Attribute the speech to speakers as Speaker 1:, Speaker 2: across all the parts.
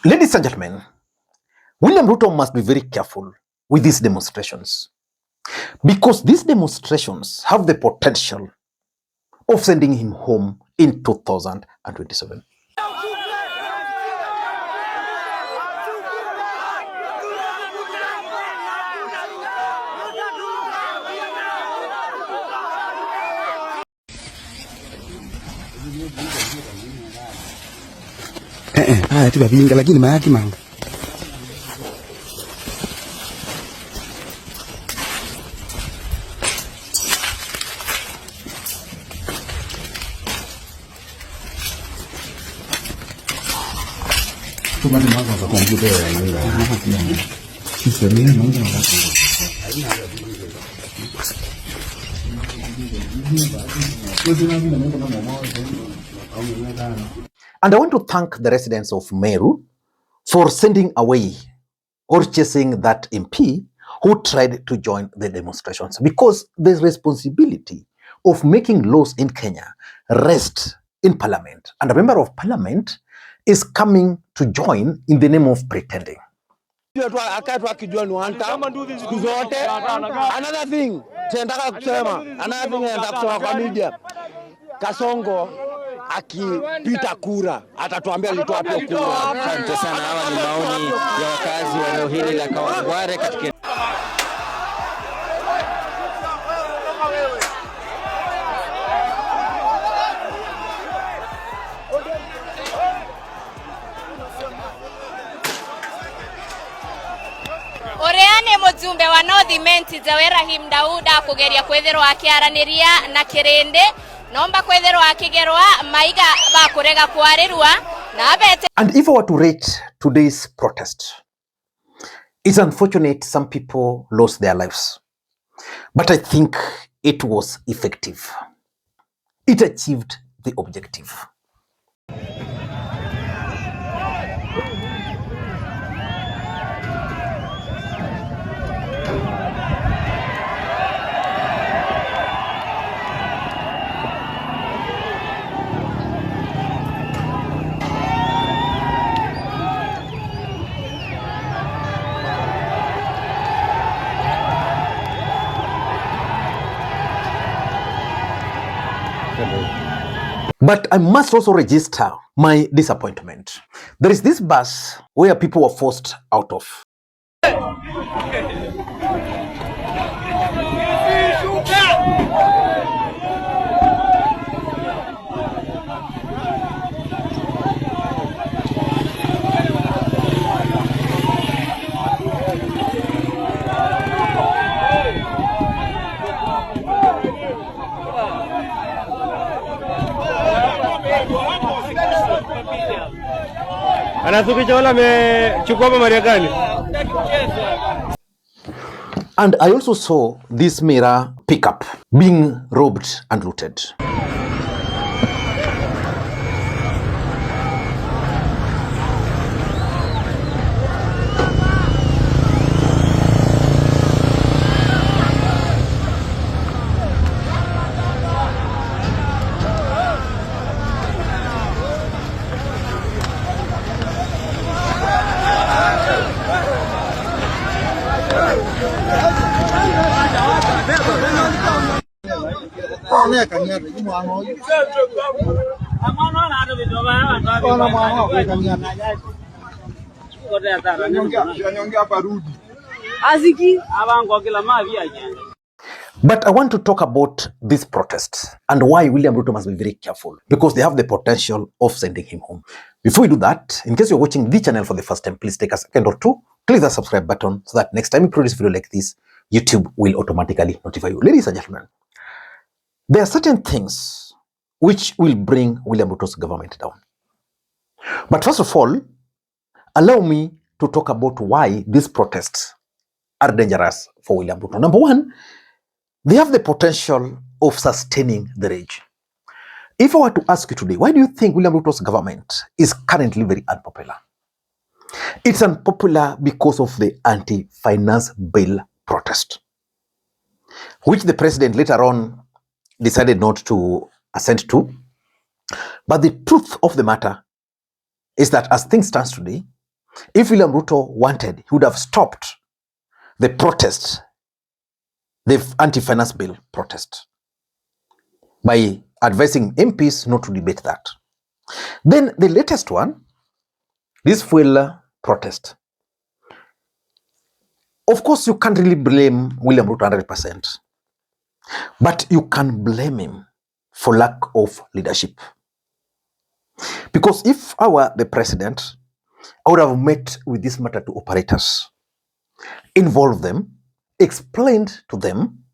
Speaker 1: Ladies and gentlemen, William Ruto must be very careful with these demonstrations because these demonstrations have the potential of sending him home in 2027.
Speaker 2: Haya tu vinga lakini mayaki manga. Tuma ni manga za kompyuta ya nini? Sisi ni manga za
Speaker 1: And I want to thank the residents of Meru for sending away or chasing that MP who tried to join the demonstrations, because the responsibility of making laws in Kenya rests in parliament, and a member of parliament is coming to join in the name of pretending.
Speaker 3: Another thing, media. Kasongo akipita kura atatuambia alitoa hapo kura.
Speaker 4: Asante sana. Hawa ni maoni ya wakazi wa eneo hili la Kawangware katika
Speaker 5: Oreane mujumbe wa North Menti Zawerahim Dauda kugeria kwetherwa akiaraniria na kirende nomba kwetherwa akigerwa maiga bakurega kwarirwa na bete.
Speaker 1: And if I were to rate today's protest, it's unfortunate some people lost their lives, but I think it was effective. It achieved the objective. But I must also register my disappointment. There is this bus where people were forced out of. And I also saw this mirror pickup being robbed and looted. But I want to talk about this protest and why William Ruto must be very careful, because they have the potential of sending him home. Before we do that, in case you're watching the channel for the first time, please take a second or two, click the subscribe button so that next time we produce a video like this, YouTube will automatically notify you. Ladies and gentlemen, there are certain things which will bring William Ruto's government down. But first of all, allow me to talk about why these protests are dangerous for William Ruto. Number one, they have the potential of sustaining the rage. If I were to ask you today, why do you think William Ruto's government is currently very unpopular? It's unpopular because of the anti-finance bill protest, which the president later on decided not to assent to. But the truth of the matter is that as things stand today, If William Ruto wanted, he would have stopped the protest, the anti-finance bill protest, by advising MPs not to debate that. Then the latest one, this fuel protest. Of course, you can't really blame William Ruto 100%, but you can blame him for lack of leadership. Because if I were the president, I would have met with this matter to operators, involved them, explained to them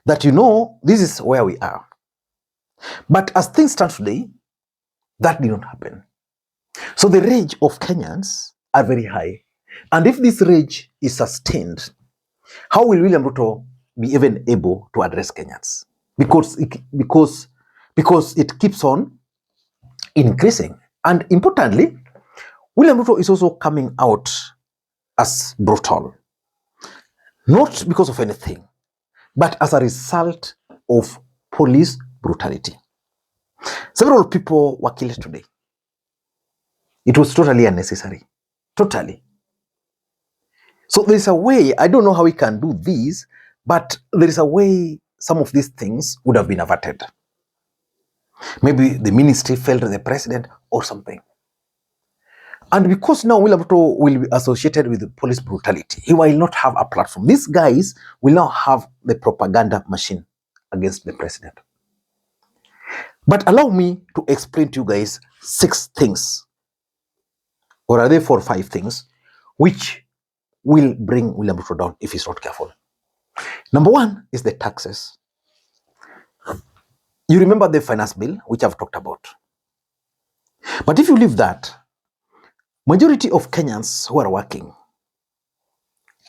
Speaker 1: that, you know, this is where we are. But as things stand today, that did not happen. So the rage of Kenyans are very high. And if this rage is sustained, how will William Ruto be even able to address Kenyans? Because it keeps on increasing. And importantly, William Ruto is also coming out as brutal. Not because of anything, but as a result of police brutality. Several people were killed today. It was totally unnecessary. Totally. So there is a way, I don't know how we can do this, but there is a way some of these things would have been averted. Maybe the ministry failed the president or something. And because now William Ruto will be associated with police brutality, he will not have a platform. These guys will now have the propaganda machine against the president. But allow me to explain to you guys 6 things, or are there 4 or 5 things, which will bring William Ruto down if he's not careful. Number 1 is the taxes. You remember the finance bill, which I've talked about. But if you leave that, majority of Kenyans who are working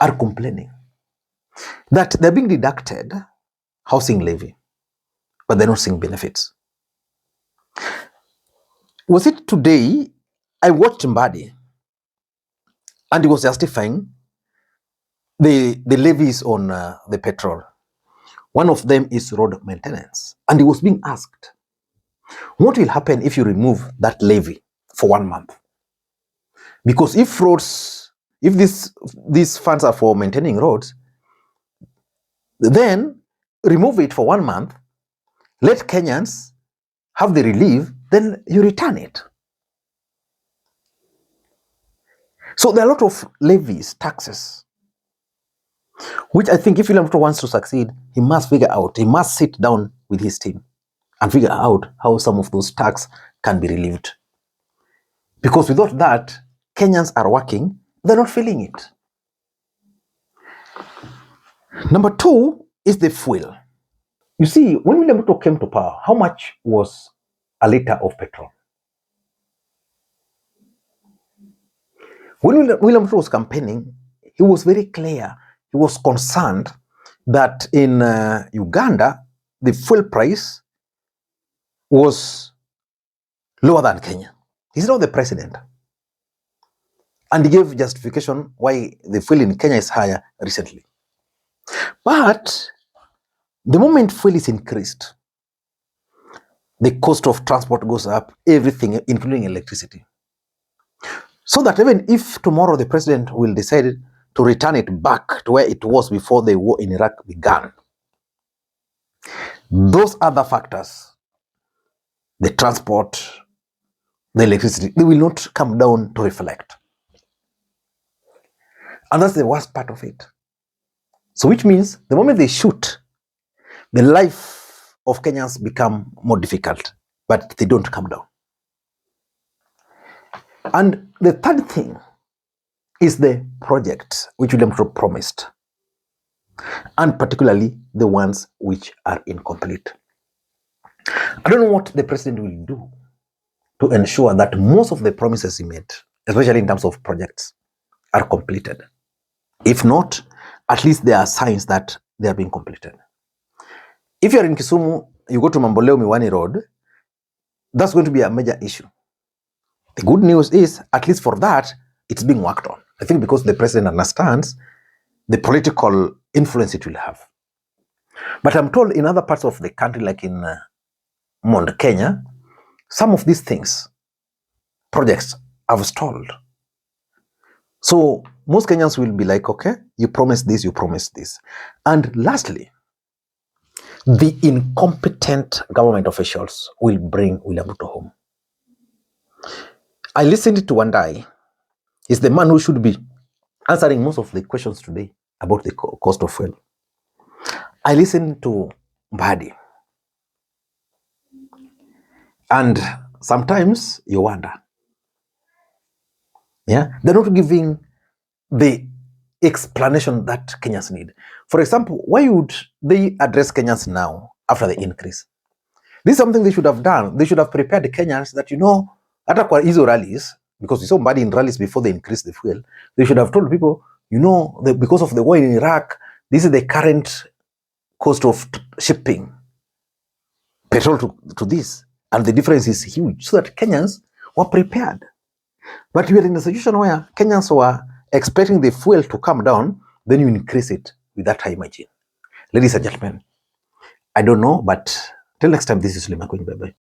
Speaker 1: are complaining that they're being deducted housing levy, but they're not seeing benefits. Was it today I watched Mbadi and he was justifying the levies on the petrol. One of them is road maintenance. And he was being asked, what will happen if you remove that levy for 1 month? Because if these funds are for maintaining roads, then remove it for 1 month, let Kenyans have the relief, then you return it. So there are a lot of levies, taxes, which I think if William Ruto wants to succeed, he must figure out, he must sit down with his team and figure out how some of those taxes can be relieved. Because without that, Kenyans are working, they're not feeling it. Number 2 is the fuel. You see, when William Ruto came to power, how much was a liter of petrol? When William Ruto was campaigning, he was very clear. He was concerned that in Uganda, the fuel price was lower than Kenya. He's now the president. And he gave justification why the fuel in Kenya is higher recently. But the moment fuel is increased, the cost of transport goes up, everything, including electricity. So that even if tomorrow the president will decide to return it back to where it was before the war in Iraq began, those other factors, the transport, the electricity, they will not come down to reflect. And that's the worst part of it. So which means the moment they shoot, the life of Kenyans become more difficult, but they don't come down. And the third thing is the project which William Ruto promised, and particularly the ones which are incomplete. I don't know what the president will do to ensure that most of the promises he made, especially in terms of projects, are completed. If not, at least there are signs that they are being completed. If you're in Kisumu, you go to Mamboleo Miwani Road, that's going to be a major issue. The good news is, at least for that, it's being worked on. I think because the president understands the political influence it will have. But I'm told in other parts of the country, like in Mount Kenya, some of these things, projects, have stalled. So most Kenyans will be like, okay, you promised this, you promised this. And lastly, the incompetent government officials will bring William Ruto home. I listened to Wandai. He's the man who should be answering most of the questions today about the cost of fuel. I listened to Mbadi. And sometimes you wonder, yeah, they're not giving the explanation that Kenyans need. For example, why would they address Kenyans now after the increase? This is something they should have done. They should have prepared the Kenyans that, hata kwa hizo rallies, because we saw Mbadi in rallies before they increased the fuel, they should have told people, because of the war in Iraq, this is the current cost of shipping petrol to this. And the difference is huge, so that Kenyans were prepared. But we are in a situation where Kenyans were expecting the fuel to come down, then you increase it with that high margin. Ladies and gentlemen, I don't know, but till next time, this is Makueni. Bye-bye.